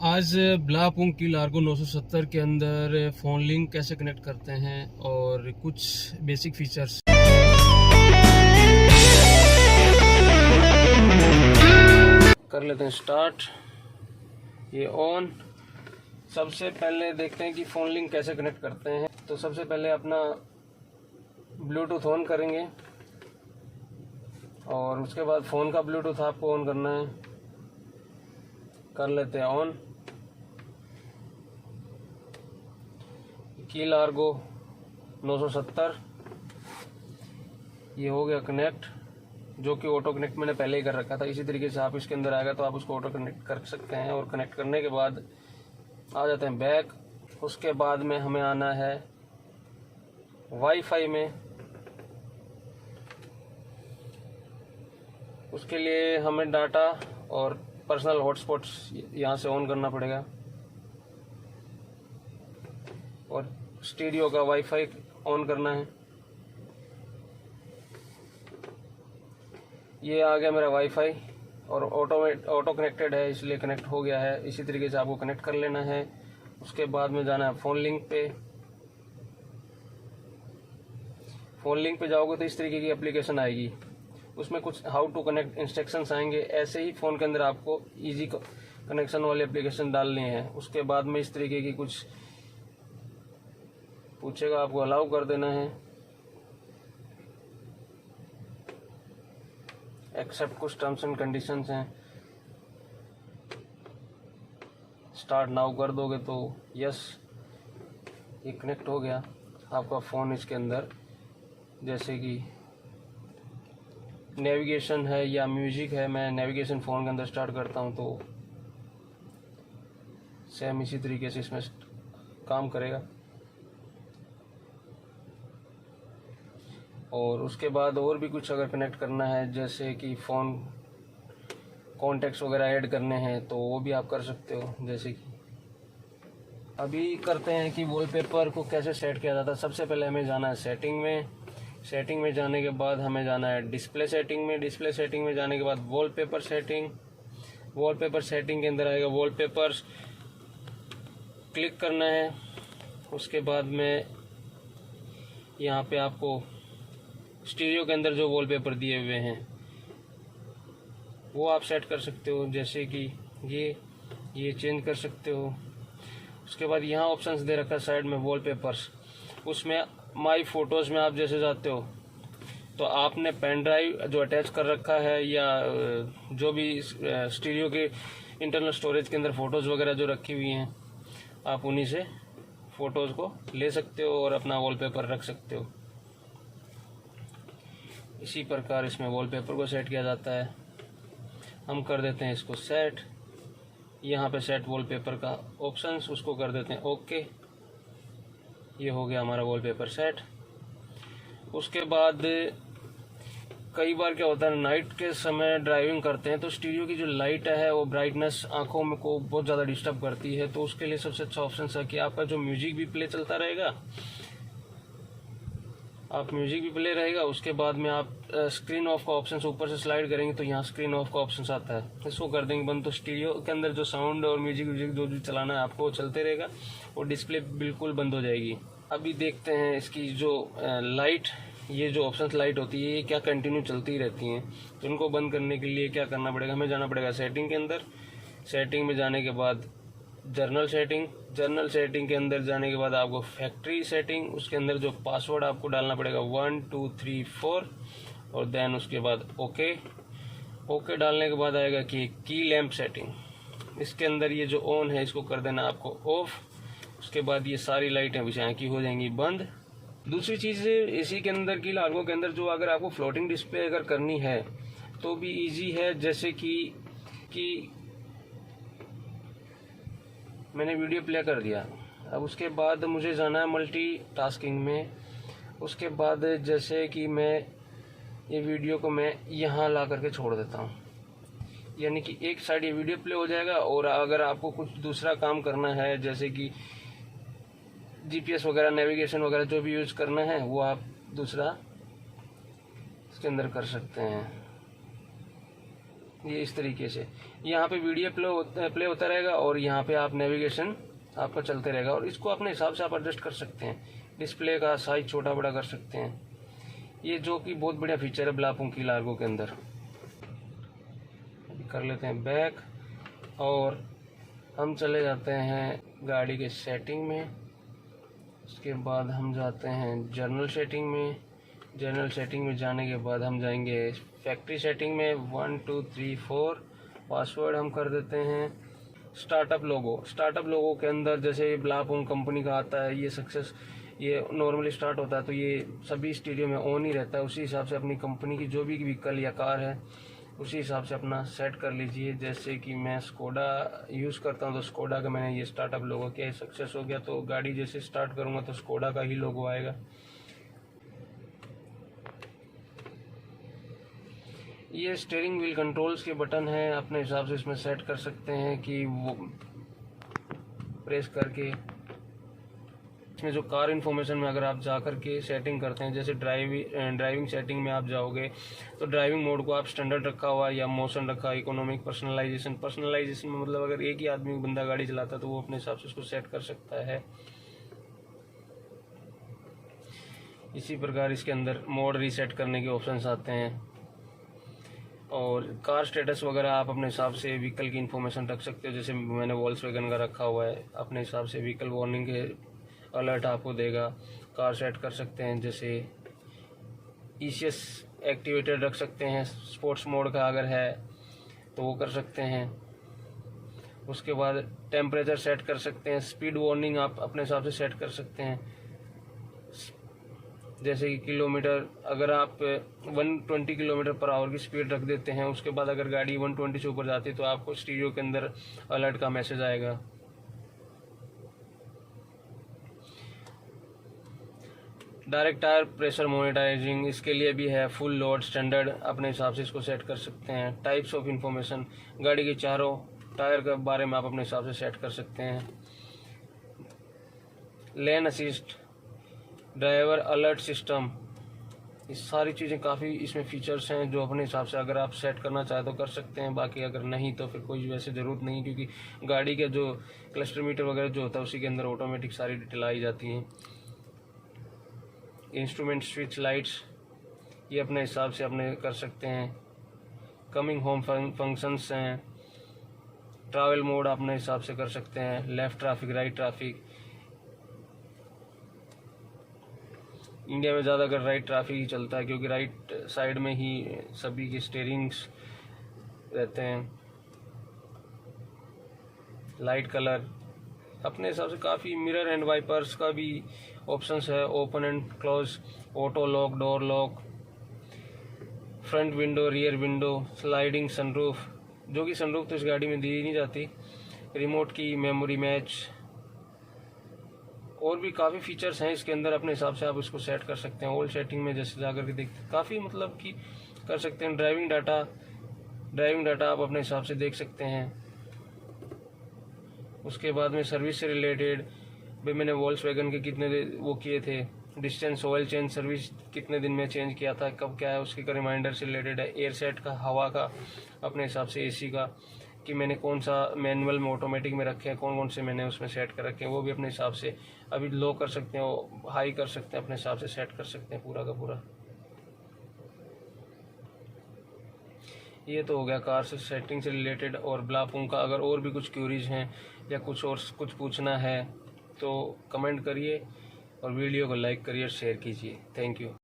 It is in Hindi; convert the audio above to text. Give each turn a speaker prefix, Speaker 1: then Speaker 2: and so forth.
Speaker 1: आज ब्लापुंग की लार्गो 970 के अंदर फ़ोन लिंक कैसे कनेक्ट करते हैं और कुछ बेसिक फीचर्स कर लेते हैं स्टार्ट। ये ऑन। सबसे पहले देखते हैं कि फ़ोन लिंक कैसे कनेक्ट करते हैं। तो सबसे पहले अपना ब्लूटूथ ऑन करेंगे और उसके बाद फ़ोन का ब्लूटूथ आपको ऑन करना है। कर लेते हैं ऑन। की लार्गो 970 ये हो गया कनेक्ट, जो कि ऑटो कनेक्ट मैंने पहले ही कर रखा था। इसी तरीके से आप इसके अंदर आएगा तो आप उसको ऑटो कनेक्ट कर सकते हैं। और कनेक्ट करने के बाद आ जाते हैं बैक। उसके बाद में हमें आना है वाईफाई में। उसके लिए हमें डाटा और पर्सनल हॉटस्पॉट्स यहाँ से ऑन करना पड़ेगा और स्टीरियो का वाईफाई ऑन करना है। ये आ गया मेरा वाईफाई और ऑटो कनेक्टेड है, इसलिए कनेक्ट हो गया है। इसी तरीके से आपको कनेक्ट कर लेना है। उसके बाद में जाना है फ़ोन लिंक पे। फ़ोन लिंक पे जाओगे तो इस तरीके की एप्लीकेशन आएगी। उसमें कुछ हाउ टू कनेक्ट इंस्ट्रक्शंस आएंगे। ऐसे ही फ़ोन के अंदर आपको इजी कनेक्शन वाले एप्लीकेशन डालने हैं। उसके बाद में इस तरीके की कुछ पूछेगा, आपको अलाउ कर देना है। एक्सेप्ट कुछ टर्म्स एंड कंडीशंस हैं। स्टार्ट नाउ कर दोगे तो यस, ये कनेक्ट हो गया आपका फ़ोन। इसके अंदर जैसे कि नेविगेशन है या म्यूजिक है, मैं नेविगेशन फ़ोन के अंदर स्टार्ट करता हूँ तो सेम इसी तरीके से इसमें काम करेगा। और उसके बाद और भी कुछ अगर कनेक्ट करना है, जैसे कि फ़ोन कॉन्टेक्ट्स वगैरह ऐड करने हैं तो वो भी आप कर सकते हो। जैसे कि अभी करते हैं कि वॉलपेपर को कैसे सेट किया जाता है। सबसे पहले हमें जाना है सेटिंग में। सेटिंग में जाने के बाद हमें जाना है डिस्प्ले सेटिंग में। डिस्प्ले सेटिंग में जाने के बाद वॉलपेपर सेटिंग। वॉलपेपर सेटिंग के अंदर आएगा वॉलपेपर्स, क्लिक करना है। उसके बाद में यहाँ पे आपको स्टीरियो के अंदर जो वॉलपेपर दिए हुए हैं वो आप सेट कर सकते हो। जैसे कि ये चेंज कर सकते हो। उसके बाद यहाँ ऑप्शंस दे रखा है साइड में वॉलपेपर्स। उसमें माई फोटोज़ में आप जैसे जाते हो तो आपने पेन ड्राइव जो अटैच कर रखा है या जो भी स्टीरियो के इंटरनल स्टोरेज के अंदर फ़ोटोज़ वगैरह जो रखी हुई हैं, आप उन्हीं से फ़ोटोज़ को ले सकते हो और अपना वॉलपेपर रख सकते हो। इसी प्रकार इसमें वॉलपेपर को सेट किया जाता है। हम कर देते हैं इसको सेट। यहाँ पे सेट वॉलपेपर का ऑप्शंस, उसको कर देते हैं ओके। ये हो गया हमारा वॉलपेपर सेट। उसके बाद कई बार क्या होता है, नाइट के समय ड्राइविंग करते हैं तो स्टीरियो की जो लाइट है वो ब्राइटनेस आंखों में को बहुत ज़्यादा डिस्टर्ब करती है। तो उसके लिए सबसे अच्छा ऑप्शन है कि आपका जो म्यूजिक भी प्ले चलता रहेगा, आप म्यूजिक भी प्ले रहेगा। उसके बाद में आप स्क्रीन ऑफ का ऑप्शन ऊपर से स्लाइड करेंगे तो यहाँ स्क्रीन ऑफ का ऑप्शन आता है, इसको कर देंगे बंद। तो स्टीरियो के अंदर जो साउंड और म्यूजिक जो भी चलाना है आपको वो चलते रहेगा और डिस्प्ले बिल्कुल बंद हो जाएगी। अभी देखते हैं इसकी जो लाइट, ये जो ऑप्शन लाइट होती है ये क्या कंटिन्यू चलती रहती हैं। तो उनको बंद करने के लिए क्या करना पड़ेगा, हमें जाना पड़ेगा सेटिंग के अंदर। सेटिंग में जाने के बाद जर्नल सेटिंग। जर्नल सेटिंग के अंदर जाने के बाद आपको फैक्ट्री सेटिंग, उसके अंदर जो पासवर्ड आपको डालना पड़ेगा 1 2 3 4 और देन उसके बाद ओके। ओके डालने के बाद आएगा कि की लैंप सेटिंग। इसके अंदर ये जो ऑन है इसको कर देना आपको ऑफ। उसके बाद ये सारी लाइटें विषय की हो जाएंगी बंद। दूसरी चीज़ इसी के अंदर की लार्गो के अंदर जो अगर आपको फ्लोटिंग डिस्प्ले अगर करनी है तो भी इजी है। जैसे कि मैंने वीडियो प्ले कर दिया, अब उसके बाद मुझे जाना है मल्टीटास्किंग में। उसके बाद जैसे कि मैं ये वीडियो को मैं यहाँ ला करके छोड़ देता हूँ, यानी कि एक साइड ये वीडियो प्ले हो जाएगा और अगर आपको कुछ दूसरा काम करना है जैसे कि जीपीएस वगैरह, नेविगेशन वगैरह जो भी यूज़ करना है वो आप दूसरा इसके अंदर कर सकते हैं। ये इस तरीके से यहाँ पे वीडियो प्ले होता रहेगा और यहाँ पे आप नेविगेशन आपका चलते रहेगा, और इसको अपने हिसाब से आप एडजस्ट कर सकते हैं। डिस्प्ले का साइज छोटा बड़ा कर सकते हैं, ये जो कि बहुत बढ़िया फीचर है ब्लापुंकी लार्गो के अंदर। कर लेते हैं बैक और हम चले जाते हैं गाड़ी के सेटिंग में। उसके बाद हम जाते हैं जनरल सेटिंग में। जनरल सेटिंग में जाने के बाद हम जाएंगे फैक्ट्री सेटिंग में। 1 2 3 4 पासवर्ड हम कर देते हैं। स्टार्टअप लोगो के अंदर जैसे ब्लापुंग कंपनी का आता है, ये सक्सेस ये नॉर्मली स्टार्ट होता है तो ये सभी स्टूडियो में ऑन ही रहता है। उसी हिसाब से अपनी कंपनी की जो भी व्हीकल या कार है उसी हिसाब से अपना सेट कर लीजिए। जैसे कि मैं स्कोडा यूज़ करता हूँ तो स्कोडा का मैंने ये स्टार्टअप लोगो किया, सक्सेस हो गया, तो गाड़ी जैसे स्टार्ट करूँगा तो स्कोडा का ही लोगो आएगा। ये स्टीयरिंग व्हील कंट्रोल्स के बटन है, अपने हिसाब से इसमें सेट कर सकते हैं कि वो प्रेस करके इसमें जो कार इन्फॉर्मेशन में अगर आप जा कर के सेटिंग करते हैं, जैसे ड्राइविंग सेटिंग में आप जाओगे तो ड्राइविंग मोड को आप स्टैंडर्ड रखा हुआ या मोशन रखा, इकोनॉमिक, पर्सनलाइजेशन में मतलब अगर एक ही आदमी बंदा गाड़ी चलाता है तो वो अपने हिसाब से उसको सेट कर सकता है। इसी प्रकार इसके अंदर मोड रीसेट करने के ऑप्शंस आते हैं, और कार स्टेटस वगैरह आप अपने हिसाब से व्हीकल की इन्फॉर्मेशन रख सकते हो। जैसे मैंने वॉल्क्सवैगन का रखा हुआ है, अपने हिसाब से व्हीकल वार्निंग के अलर्ट आपको देगा। कार सेट कर सकते हैं, जैसे ECS एक्टिवेटेड रख सकते हैं, स्पोर्ट्स मोड का अगर है तो वो कर सकते हैं। उसके बाद टेम्परेचर सेट कर सकते हैं, स्पीड वार्निंग आप अपने हिसाब से सेट कर सकते हैं। जैसे कि किलोमीटर अगर आप 120 किलोमीटर पर आवर की स्पीड रख देते हैं, उसके बाद अगर गाड़ी 120 से ऊपर जाती है तो आपको स्टीरियो के अंदर अलर्ट का मैसेज आएगा। डायरेक्ट टायर प्रेशर मॉनिटरिंग इसके लिए भी है, फुल लोड स्टैंडर्ड अपने हिसाब से इसको सेट कर सकते हैं। टाइप्स ऑफ इंफॉर्मेशन, गाड़ी के चारों टायर के बारे में आप अपने हिसाब से सेट कर सकते हैं। लेन असिस्ट, ड्राइवर अलर्ट सिस्टम, ये सारी चीज़ें काफ़ी इसमें फीचर्स हैं जो अपने हिसाब से अगर आप सेट करना चाहें तो कर सकते हैं। बाकी अगर नहीं तो फिर कोई वैसे ज़रूरत नहीं, क्योंकि गाड़ी के जो क्लस्टर मीटर वगैरह जो होता है उसी के अंदर ऑटोमेटिक सारी डिटेल आई जाती हैं। इंस्ट्रूमेंट स्विच लाइट्स ये अपने हिसाब से अपने कर सकते हैं। कमिंग होम फंक्शंस हैं। ट्रैवल मोड अपने हिसाब से कर सकते हैं, left traffic, right traffic. India में ज़्यादातर राइट ट्रैफिक ही चलता है क्योंकि राइट साइड में ही सभी के स्टीयरिंग्स रहते हैं। लाइट कलर अपने हिसाब से काफ़ी, मिरर एंड वाइपर्स का भी ऑप्शंस है, open and close, auto lock, door lock, front window, rear window, sliding sunroof, जो कि सनरूफ तो इस गाड़ी में दी नहीं जाती, रिमोट की, मेमोरी मैच, और भी काफ़ी फीचर्स हैं इसके अंदर। अपने हिसाब से आप इसको सेट कर सकते हैं। ओल्ड सेटिंग में जैसे जाकर के देखते काफ़ी मतलब कि कर सकते हैं। ड्राइविंग डाटा आप अपने हिसाब से देख सकते हैं। उसके बाद में सर्विस से रिलेटेड भाई मैंने वॉल्क्सवैगन के कितने वो किए थे, डिस्टेंस, ऑयल चेंज सर्विस कितने दिन में चेंज किया था, कब क्या है, उसके का रिमाइंडर से रिलेटेड है। एयर सेट का, हवा का अपने हिसाब से, AC का कि मैंने कौन सा मैनुअल में, ऑटोमेटिक में रखे हैं, कौन कौन से मैंने उसमें सेट कर रखे हैं, वो भी अपने हिसाब से अभी लो कर सकते हैं, हाई कर सकते हैं, अपने हिसाब से सेट कर सकते हैं पूरा का पूरा। ये तो हो गया कार से सेटिंग से रिलेटेड। और ब्लापुंग का अगर और भी कुछ क्यूरीज हैं या कुछ और कुछ पूछना है तो कमेंट करिए और वीडियो को लाइक करिए और शेयर कीजिए। Thank you.